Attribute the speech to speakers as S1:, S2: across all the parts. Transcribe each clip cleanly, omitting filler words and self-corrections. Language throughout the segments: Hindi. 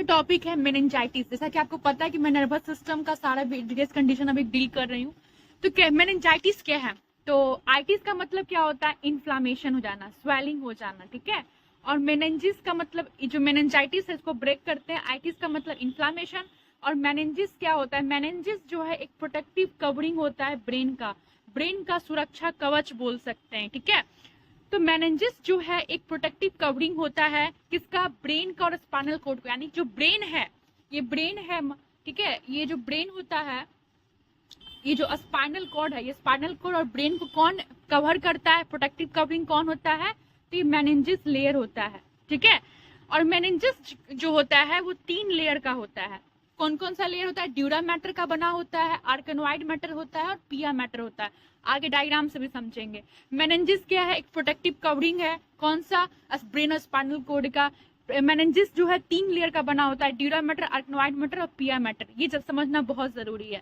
S1: का टॉपिक है मेनिंजाइटिस। जैसा कि आपको पता है कि मैं नर्वस सिस्टम का सारा वेरियस कंडीशन अभी डील कर रही हूँ। तो मेनिंजाइटिस क्या है? तो आइटिस का मतलब क्या होता है? इन्फ्लामेशन हो जाना, स्वेलिंग हो जाना, ठीक है। और मेनिंजिस का मतलब, जो मेनिंजाइटिस है इसको ब्रेक करते हैं। आइटिस का मतलब इन्फ्लामेशन। और मेनिंजिस क्या होता है? मेनिंजिस जो है एक प्रोटेक्टिव कवरिंग होता है ब्रेन का सुरक्षा कवच बोल सकते हैं, ठीक है। तो मेनिंजिस जो है एक प्रोटेक्टिव कवरिंग होता है किसका? ब्रेन का और स्पाइनल कॉर्ड का। यानी जो ब्रेन है, ये ब्रेन है, ठीक है। ये जो ब्रेन होता है, ये जो स्पाइनल कॉर्ड है, ये स्पाइनल कॉर्ड और ब्रेन को कौन कवर करता है? प्रोटेक्टिव कवरिंग कौन होता है? तो ये मेनिंजिस लेयर होता है, ठीक है। और मेनिंजिस जो होता है वो 3 लेयर का होता है। कौन कौन सा लेयर होता है? ड्यूरा मैटर का बना होता है, आर्कनोइड मैटर होता है और पिया मैटर होता है। आगे डायग्राम से भी समझेंगे। मेनिंजिस क्या है? एक प्रोटेक्टिव कवरिंग है। कौन सा? ब्रेन और स्पाइनल कॉर्ड का। मेनिंजिस जो है 3 लेयर का बना होता है, ड्यूरा मैटर, आर्कनोइड मैटर और पिया मैटर। ये जब समझना बहुत जरूरी है।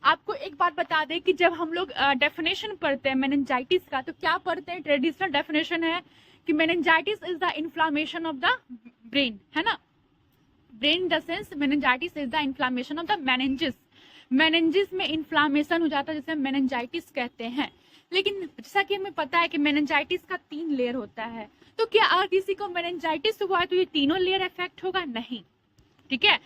S1: आपको एक बात बता दें कि जब हम लोग डेफिनेशन पढ़ते हैं मेनिंजाइटिस का, तो क्या पढ़ते हैं? ट्रेडिशनल डेफिनेशन है कि meningitis is the inflammation of the brain, है ना। Brain in the sense meningitis is the inflammation of the meninges. Meninges में इन्फ्लामेशन हो जाता है, जिसे मेनिंजाइटिस कहते हैं। लेकिन जैसा कि हमें पता है कि मेनिंजाइटिस का 3 लेयर होता है, तो क्या अगर किसी को मेनिंजाइटिस हुआ है तो ये तीनों लेयर इफेक्ट होगा? नहीं, ठीक है।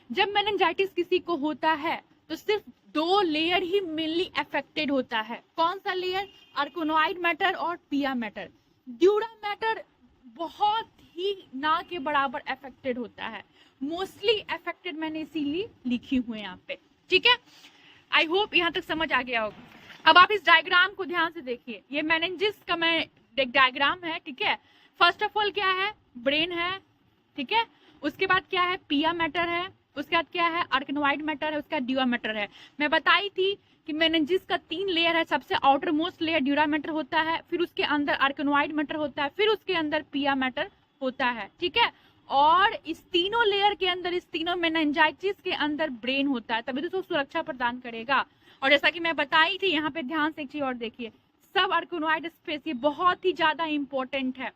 S1: जब मेनिंजाइटिस किसी को होता है तो सिर्फ 2 लेयर ही मेनली अफेक्टेड होता है। कौन सा लेयर? आर्कोनोइड मैटर और पिया मैटर। ड्यूरा मैटर बहुत ही ना के बराबर अफेक्टेड होता है। मोस्टली अफेक्टेड मैंने इसीलिए लिखी हुई है यहाँ पे, ठीक है। आई होप यहाँ तक समझ आ गया होगा। अब आप इस डायग्राम को ध्यान से देखिए। ये मेनिंजिस का मैं डायग्राम है, ठीक है। फर्स्ट ऑफ ऑल क्या है? ब्रेन है, ठीक है। उसके बाद क्या है? पिया मैटर है। उसके बाद क्या है? आर्कनोइड मैटर है। उसका ड्यूरा मैटर है। मैं बताई थी कि मेनिंजिस का 3 लेयर है। सबसे outer most layer dura mater होता है, फिर उसके अंदर आर्कनोइड मैटर होता है, फिर उसके अंदर पिया मैटर होता है, ठीक है। और इस तीनों लेयर के अंदर, इस तीनों मेनिंजाइटिस के अंदर ब्रेन होता है, तभी तो उसको सुरक्षा प्रदान करेगा। और जैसा कि मैं बताई थी, यहाँ पे ध्यान से एक चीज और देखिए, सब आर्कनोइड स्पेस, ये बहुत ही ज्यादा इंपॉर्टेंट है।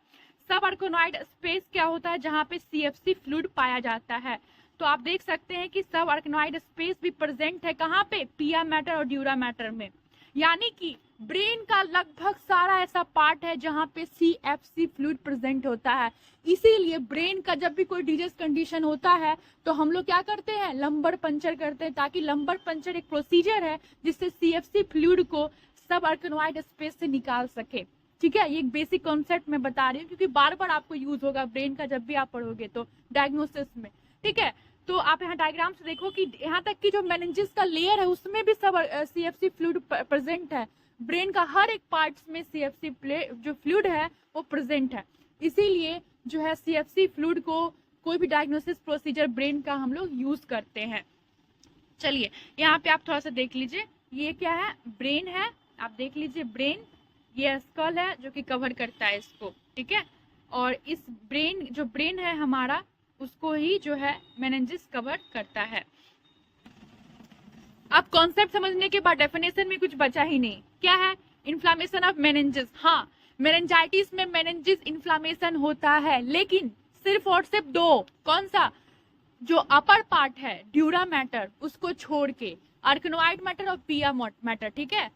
S1: सब आर्कनोइड स्पेस क्या होता है? जहाँ पे CFC फ्लूइड पाया जाता है। तो आप देख सकते हैं कि सब आर्कनोइड स्पेस भी प्रेजेंट है कहाँ पे? पिया मैटर और ड्यूरा मैटर में। यानी कि ब्रेन का लगभग सारा ऐसा पार्ट है जहाँ पे CFC फ्लूइड प्रेजेंट होता है। इसीलिए ब्रेन का जब भी कोई डिजीज कंडीशन होता है तो हम लोग क्या करते हैं? लंबर पंचर करते हैं, ताकि लंबर पंचर एक प्रोसीजर है जिससे CFC फ्लूइड को सब आर्कनोइड स्पेस से निकाल सके, ठीक है। ये एक बेसिक कॉन्सेप्ट मैं बता रही हूँ क्योंकि बार बार आपको यूज होगा ब्रेन का जब भी आप पढ़ोगे तो डायग्नोसिस में, ठीक है। तो आप यहाँ डायग्राम से देखो कि यहाँ तक कि जो मेनिंजिस का लेयर है उसमें भी सब CFC फ्लूइड प्रेजेंट है। ब्रेन का हर एक पार्ट्स में CFC जो फ्लूइड है वो प्रेजेंट है। इसीलिए जो है CFC फ्लूइड को कोई भी डायग्नोसिस प्रोसीजर ब्रेन का हम लोग यूज करते हैं। चलिए यहाँ पे आप थोड़ा सा देख लीजिए, ये क्या है? ब्रेन है। आप देख लीजिए ब्रेन, ये स्कल है जो कि कवर करता है इसको, ठीक है। और इस जो ब्रेन है हमारा, उसको ही जो है मेनिंजिस कवर करता है। अब कॉन्सेप्ट समझने के बाद डेफिनेशन में कुछ बचा ही नहीं। क्या है? Inflammation of meninges. हाँ, मेनिंजाइटिस में मेनिंजिस इन्फ्लामेशन होता है, लेकिन सिर्फ और सिर्फ 2। कौन सा? जो अपर पार्ट है ड्यूरा मैटर, उसको छोड़ के आर्कनोइड मैटर और पिया मैटर, ठीक है।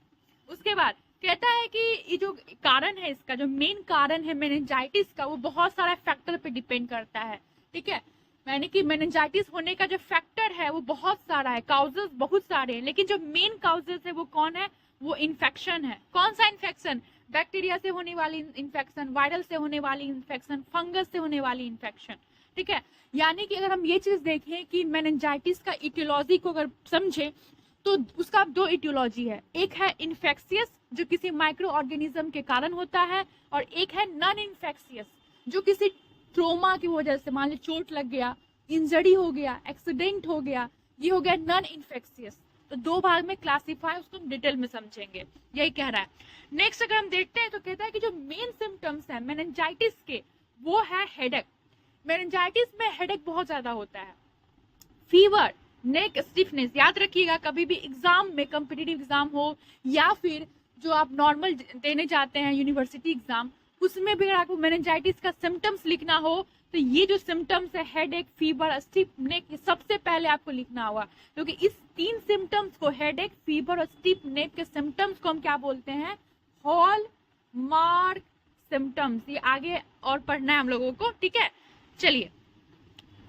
S1: उसके बाद कहता है कि ये जो कारण है, इसका जो मेन कारण है मेनिंजाइटिस का, वो बहुत सारा फैक्टर पे डिपेंड करता है, ठीक है। यानी कि मेनिंजाइटिस होने का जो फैक्टर है वो बहुत सारा है, काउजेस बहुत सारे हैं, लेकिन जो मेन काउजेस है वो कौन है? वो इन्फेक्शन है। कौन सा इन्फेक्शन? बैक्टीरिया से होने वाली इन्फेक्शन, वायरल से होने वाली इन्फेक्शन, फंगस से होने वाली इन्फेक्शन, ठीक है। यानी कि अगर हम ये चीज देखें कि मेनिंजाइटिस का इटियोलॉजी को अगर समझे तो उसका 2 इटियोलॉजी है। एक है इन्फेक्शियस जो किसी माइक्रो ऑर्गेनिज्म के कारण होता है, और एक है नॉन इन्फेक्शियस जो किसी ट्रोमा की वजह से, मान ली चोट लग गया, इंजरी हो गया, एक्सीडेंट हो गया, ये हो गया नॉन इन्फेक्शियस। तो 2 भाग में क्लासिफाई, उसको हम डिटेल में समझेंगे, यही कह रहा है। नेक्स्ट अगर हम देखते हैं तो कहता है कि जो मेन सिम्टम्स है मेनिंजाइटिस के वो है हेडेक। मेनिंजाइटिस में हेडेक बहुत ज्यादा होता है, फीवर, नेक स्टिफनेस। याद रखिएगा कभी भी एग्जाम में, कॉम्पिटिटिव एग्जाम हो या फिर जो आप नॉर्मल देने जाते हैं यूनिवर्सिटी एग्जाम, उसमें भी अगर आपको मेनिंजाइटिस का सिम्टम्स लिखना हो तो ये जो सिम्टम्स है हेडेक, फीवर, स्टिफ नेक, सबसे पहले आपको लिखना होगा, क्योंकि इस 3 सिम्टम्स को, हेडेक, फीवर और स्टिफ नेक के सिम्टम्स को हम क्या बोलते हैं, हॉल मार्क सिम्टम्स। ये आगे और पढ़ना है हम लोगों को, ठीक है। चलिए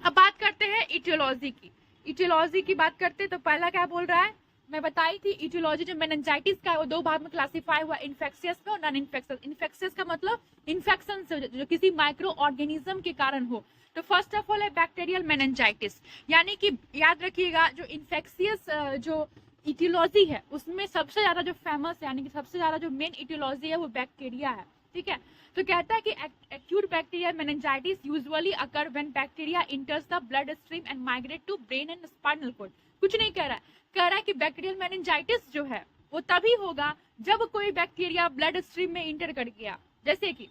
S1: अब बात करते हैं इटियोलॉजी की। इटियोलॉजी की बात करते हैं तो पहला क्या बोल रहा है, मैं बताई थी इटियोलॉजी जो मेनिंजाइटिस का है वो 2 भाग में क्लासिफाई हुआ, इन्फेक्शियस में और नॉन इन्फेक्शियस। इन्फेक्शियस का मतलब इन्फेक्शन से जो किसी माइक्रो ऑर्गेनिज्म के कारण हो। तो फर्स्ट ऑफ ऑल है बैक्टीरियल मेनिंजाइटिस, यानी कि याद रखिएगा जो इन्फेक्शियस जो इटियोलॉजी है उसमें सबसे ज्यादा जो फेमस है, यानी कि सबसे ज्यादा जो मेन इटियोलॉजी है वो बैक्टीरिया है, ठीक है। तो कहता है कि acute bacterial meningitis usually occur when bacteria enters the blood stream and migrate to brain and spinal cord। कुछ नहीं कह रहा है कि बैक्टीरियल मेनिंजाइटिस जो है वो तभी होगा जब कोई बैक्टीरिया ब्लड स्ट्रीम में इंटर कर गया। जैसे कि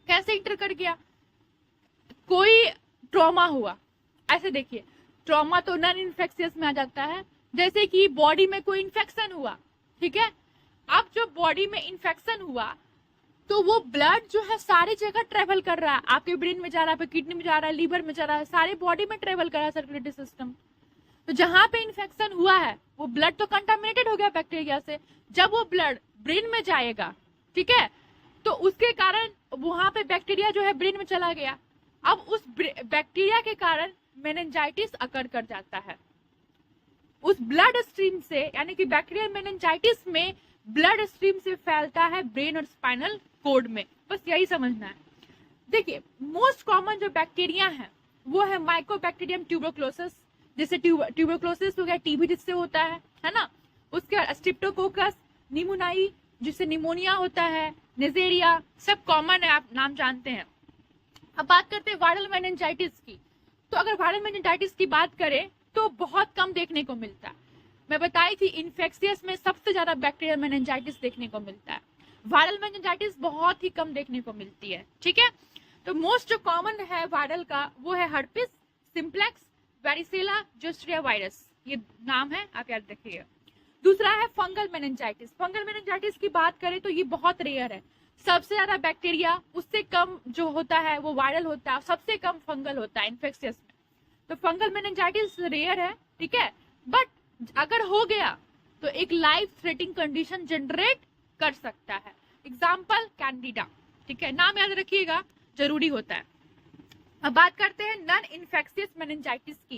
S1: कैसे इंटर कर गया, कोई ट्रॉमा हुआ, ऐसे देखिए ट्रॉमा तो नॉन इन्फेक्शियस में आ जाता है। जैसे कि बॉडी में कोई इन्फेक्शन हुआ, ठीक है। अब जो बॉडी में इन्फेक्शन हुआ तो वो ब्लड जो है सारी जगह ट्रेवल कर रहा है, आपके ब्रेन में जा रहा है, किडनी में जा रहा है, लीवर में जा रहा है, सारे बॉडी में ट्रेवल कर रहा है सर्कुलेटरी सिस्टम। तो जहां पे इन्फेक्शन हुआ है वो ब्लड तो कंटामिनेटेड हो गया बैक्टीरिया से, जब वो ब्लड ब्रेन में जाएगा, ठीक है, तो उसके कारण वहां पे बैक्टीरिया जो है ब्रेन में चला गया। अब उस बैक्टीरिया के कारण मेनिंजाइटिस अकर कर जाता है उस ब्लड स्ट्रीम से, यानी कि बैक्टीरियल मेनिंजाइटिस में ब्लड स्ट्रीम से फैलता है ब्रेन और स्पाइनल कोड में। बस यही समझना है। देखिए मोस्ट कॉमन जो बैक्टीरिया है वो है माइकोबैक्टीरियम ट्यूबरक्लोसिस, जैसे ट्यूबरक्लोसिस हो गया, टीबी जिससे होता है ना। उसके बाद स्ट्रिप्टोकोकस निमोनियाई जिससे निमोनिया होता है, नेजेरिया, सब कॉमन है, आप नाम जानते हैं। अब बात करते हैं वायरल मेनिंजाइटिस की। तो अगर वायरल मेनिंजाइटिस की बात करें तो बहुत कम देखने को मिलता है। मैं बताई थी इन्फेक्शियस में सबसे ज्यादा बैक्टीरियल मेनिंजाइटिस देखने को मिलता है, वायरल मेनिंजाइटिस बहुत ही कम देखने को मिलती है, ठीक है। तो मोस्ट जो कॉमन है वायरल का वो है हर्पिस सिम्प्लेक्स, वेरिसेला, जोस्ट्रिया वायरस, ये नाम है, आप याद रखिएगा। दूसरा है फंगल मेनिंजाइटिस। फंगल मेनिंजाइटिस की बात करें तो ये बहुत रेयर है, सबसे ज्यादा बैक्टीरिया, उससे कम जो होता है वो वायरल होता है, सबसे कम फंगल होता है इन्फेक्शियस में। तो फंगल मेनिंजाइटिस रेयर है, ठीक है, बट अगर हो गया तो एक लाइफ थ्रेटनिंग कंडीशन जनरेट कर सकता है। एग्जाम्पल कैंडिडा, ठीक है, नाम याद रखिएगा, जरूरी होता है। अब बात करते हैं नॉन इन्फेक्शियस मेनिंजाइटिस की।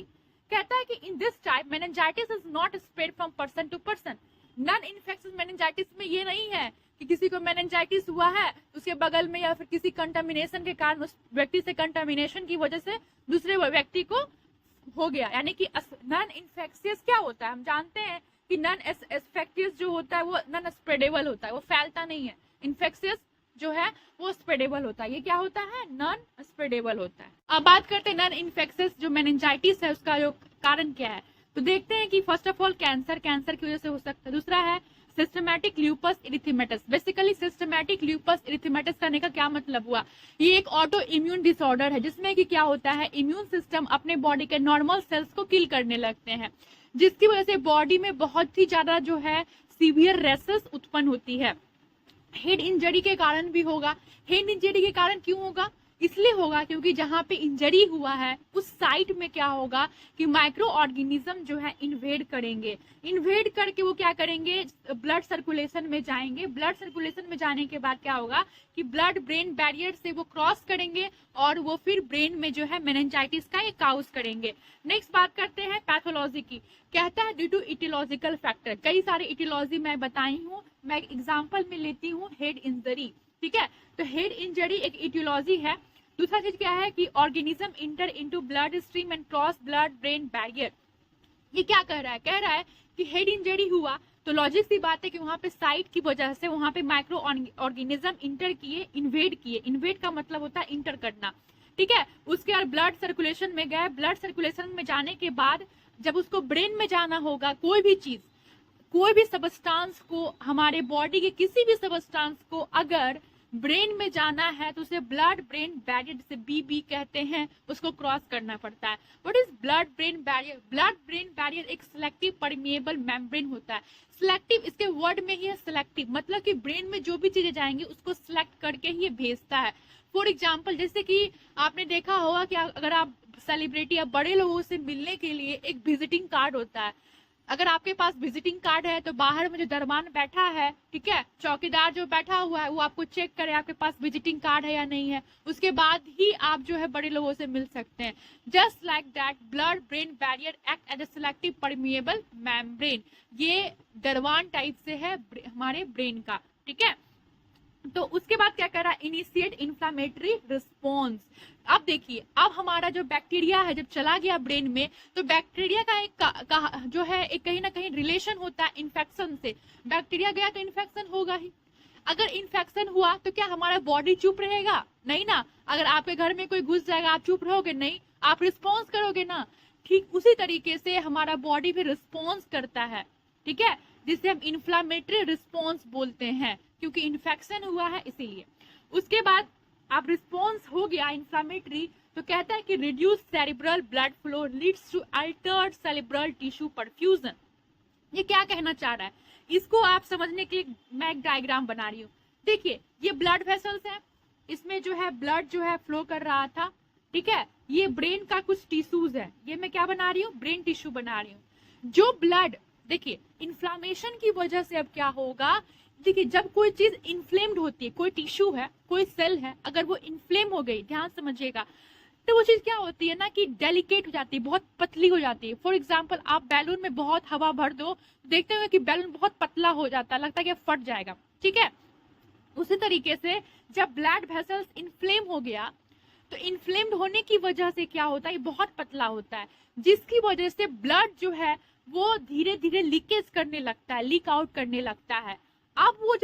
S1: कहता है कि in this type meningitis is not spread from person to person. Non infectious meningitis में ये नहीं है कि किसी को मेनिंजाइटिस हुआ है उसके बगल में या फिर किसी कंटामिनेशन के कारण उस व्यक्ति से कंटामिनेशन की वजह से दूसरे व्यक्ति को हो गया, यानी कि नॉन इन्फेक्शियस क्या होता है, हम जानते हैं कि नॉन इन्फेक्शियस जो होता है वो नॉन स्प्रेडेबल होता है, वो फैलता नहीं है। इन्फेक्शियस जो है वो स्प्रेडेबल होता है, ये क्या होता है, नॉन स्प्रेडेबल होता है। अब बात करते हैं नॉन इन्फेक्शियस जो मेनिंजाइटिस है उसका जो कारण क्या है। तो देखते हैं कि फर्स्ट ऑफ ऑल कैंसर की वजह से हो सकता है। दूसरा है systematic lupus erythematosus. Basically systematic lupus erythematosus करने का क्या मतलब हुआ, ये एक ऑटो इम्यून डिसऑर्डर है जिसमें कि क्या होता है, इम्यून सिस्टम अपने बॉडी के नॉर्मल सेल्स को किल करने लगते हैं, जिसकी वजह से बॉडी में बहुत ही ज्यादा जो है सीवियर रेसेस उत्पन्न होती है। हेड इंजरी के कारण भी होगा। हेड इंजरी के कारण क्यों होगा, इसलिए होगा क्योंकि जहां पे इंजरी हुआ है उस साइट में क्या होगा कि माइक्रो ऑर्गेनिज्म जो है इन्वेड करेंगे, इन्वेड करके वो क्या करेंगे, ब्लड सर्कुलेशन में जाएंगे। ब्लड सर्कुलेशन में जाने के बाद क्या होगा कि ब्लड ब्रेन बैरियर से वो क्रॉस करेंगे और वो फिर ब्रेन में जो है मेनिंजाइटिस का एक काउज करेंगे। नेक्स्ट बात करते हैं पैथोलॉजी की। कहता है ड्यू टू इटियोलॉजिकल फैक्टर, कई सारे इटियोलॉजी मैं बताई हूँ, मैं एग्जाम्पल में लेती हूँ हेड इंजरी, ठीक है। तो हेड इंजरी एक इटियोलॉजी है। दूसरा चीज क्या है कि organism inter into blood stream and cross blood brain barrier. ये क्या कह रहा है कि हेड इंजरी हुआ तो लॉजिक सी बात है कि वहां पे साइट की वजह से वहां पे माइक्रो ऑर्गेनिज्म इंटर किए, इन्वेड किए। इन्वेड का मतलब होता है इंटर करना, ठीक है। उसके बाद ब्लड सर्कुलेशन में गए, ब्लड सर्कुलेशन में जाने के बाद जब उसको ब्रेन में जाना होगा, कोई भी चीज, कोई भी सबस्टांस को, हमारे बॉडी के किसी भी सबस्टांस को अगर ब्रेन में जाना है तो उसे ब्लड ब्रेन बैरियर, जिसे BB कहते हैं, उसको क्रॉस करना पड़ता है। What is blood brain barrier? Blood brain barrier एक सिलेक्टिव परमिएबल मेम्ब्रेन होता है। सिलेक्टिव, इसके वर्ड में ही है सिलेक्टिव, मतलब कि ब्रेन में जो भी चीजें जाएंगी उसको सिलेक्ट करके ही ये भेजता है। फॉर एग्जाम्पल, जैसे कि आपने देखा होगा कि अगर आप सेलिब्रिटी या बड़े लोगों से मिलने के लिए एक विजिटिंग कार्ड होता है, अगर आपके पास विजिटिंग कार्ड है तो बाहर में जो दरबान बैठा है, ठीक है, चौकीदार जो बैठा हुआ है, वो आपको चेक करे आपके पास विजिटिंग कार्ड है या नहीं है, उसके बाद ही आप जो है बड़े लोगों से मिल सकते हैं। Just like that blood brain barrier act as a selective permeable membrane. ये दरबान टाइप से है हमारे ब्रेन का, ठीक है। तो उसके बाद क्या कर रहा है? Initiate inflammatory response. अब देखिए, अब हमारा जो बैक्टीरिया है जब चला गया ब्रेन में, तो बैक्टीरिया का एक जो है एक कहीं ना कहीं रिलेशन होता है इन्फेक्शन से। बैक्टीरिया गया तो इन्फेक्शन होगा ही। अगर इन्फेक्शन हुआ तो क्या हमारा बॉडी चुप रहेगा? नहीं ना। अगर आपके घर में कोई घुस जाएगा, आप चुप रहोगे? नहीं, आप रिस्पॉन्स करोगे ना। ठीक उसी तरीके से हमारा बॉडी भी रिस्पॉन्स करता है, ठीक है, जिसे हम इन्फ्लामेटरी रिस्पॉन्स बोलते हैं, क्योंकि इन्फेक्शन हुआ है इसीलिए। उसके बाद अब रिस्पॉन्स हो गया इन्फ्लामेटरी, तो कहता है कि reduce cerebral blood flow leads to altered cerebral tissue perfusion. ये क्या कहना चाह रहा है? इसको आप समझने के लिए मैं एक डायग्राम बना रही हूँ। देखिए, ये ब्लड वेसल्स है, इसमें जो है ब्लड जो है फ्लो कर रहा था, ठीक है। ये ब्रेन का कुछ टिश्यूज है, ये मैं क्या बना रही हूँ? ब्रेन टिश्यू बना रही हूँ। जो ब्लड, देखिए, इन्फ्लामेशन की वजह से अब क्या होगा? देखिए, जब कोई चीज इन्फ्लेम्ड होती है, कोई टिश्यू है, कोई सेल है, अगर वो इन्फ्लेम हो गई, ध्यान समझिएगा, तो वो चीज क्या होती है ना कि डेलिकेट हो जाती है, बहुत पतली हो जाती है। फॉर एग्जाम्पल, आप बैलून में बहुत हवा भर दो, देखते हुए कि बैलून बहुत पतला हो जाता है, लगता है कि फट जाएगा, ठीक है। उसी तरीके से जब ब्लड वेसल्स इन्फ्लेम हो गया, तो इन्फ्लेम्ड होने की वजह से क्या होता है? ये बहुत पतला होता है, जिसकी वजह से ब्लड जो है वो धीरे धीरे लीकेज करने लगता है, लीक आउट करने लगता है। अब वो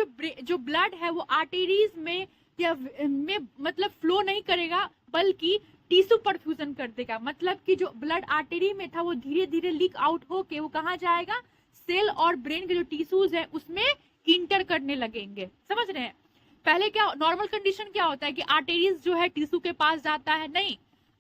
S1: जो ब्लड है वो आर्टरीज में या में मतलब फ्लो नहीं करेगा, बल्कि टिश्यू परफ्यूजन कर देगा। मतलब कि जो ब्लड आर्टरी में था वो धीरे धीरे लीक आउट होके वो कहाँ जाएगा? सेल और ब्रेन के जो टिश्यूज है उसमें इंटर करने लगेंगे। समझ रहे हैं? पहले क्या नॉर्मल कंडीशन क्या होता है कि आर्टरीज जो है टिश्यू के पास जाता है, नहीं,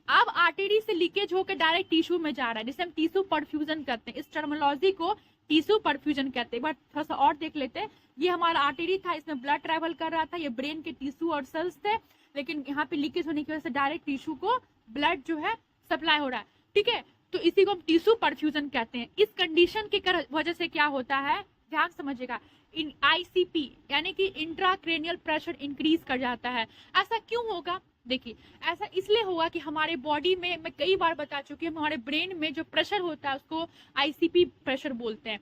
S1: अब आर्टरी से लीकेज होकर डायरेक्ट टिश्यू में जा रहा है, जिसे हम टिश्यू परफ्यूजन कहते हैं। इस टर्मिनोलॉजी को टिश्यू परफ्यूजन कहते हैं। एक बार थोड़ा सा और देख लेते हैं। ये हमारा आर्टरी था, इसमें ब्लड ट्रेवल कर रहा था, ये ब्रेन के टिश्यू और सेल्स थे, लेकिन यहाँ पे लीकेज होने की वजह से डायरेक्ट टिश्यू को ब्लड जो है सप्लाई हो रहा है, ठीक है। तो इसी को हम टिश्यू परफ्यूजन कहते हैं। इस कंडीशन की वजह से क्या होता है, ध्यान समझिएगा, इन ICP यानी कि इंट्राक्रेनियल प्रेशर इंक्रीज कर जाता है। ऐसा क्यों होगा? देखिए, ऐसा इसलिए होगा कि हमारे बॉडी में, मैं कई बार बता चुकी हूँ, हमारे ब्रेन में जो प्रेशर होता है उसको ICP प्रेशर बोलते हैं।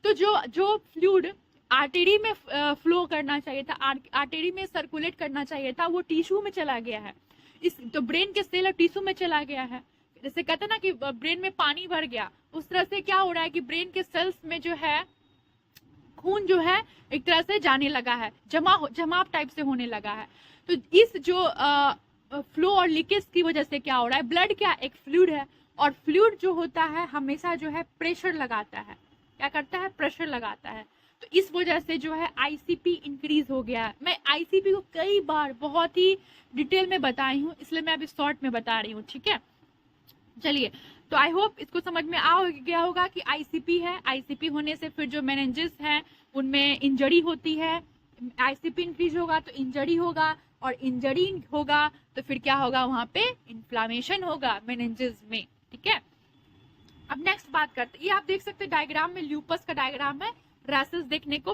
S1: तो जो फ्लूइड आर्टरी में फ्लो करना चाहिए था, आर्टरी में सर्कुलेट करना चाहिए था, वो टिश्यू में चला गया है। इस तो ब्रेन के सेल और टिश्यू में चला गया है। जैसे कहते हैं ना कि ब्रेन में पानी भर गया, उस तरह से क्या हो रहा है कि ब्रेन के सेल्स में जो है खून जो है एक तरह से जाने लगा है, जमाव टाइप से होने लगा है। तो इस जो फ्लो और लीकेज की वजह से क्या हो रहा है? ब्लड क्या एक फ्लूइड है, और फ्लूइड जो होता है हमेशा जो है प्रेशर लगाता है। क्या करता है? प्रेशर लगाता है। तो इस वजह से जो है ICP इंक्रीज हो गया है। मैं ICP को कई बार बहुत ही डिटेल में बताई हूँ, इसलिए मैं अभी शॉर्ट में बता रही हूँ, ठीक है। चलिए, तो आई होप इसको समझ में आ गया होगा कि ICP है। ICP होने से फिर जो मेनिंजेस हैं उनमें इंजरी होती है। ICP इंक्रीज होगा तो इंजरी होगा, और इंजरी होगा तो फिर क्या होगा? वहां पे इन्फ्लामेशन होगा मेनिंजेस में, ठीक है। अब नेक्स्ट बात करते हैं, ये आप देख सकते हैं डायग्राम में ल्यूपस का डायग्राम है, रैसेस देखने को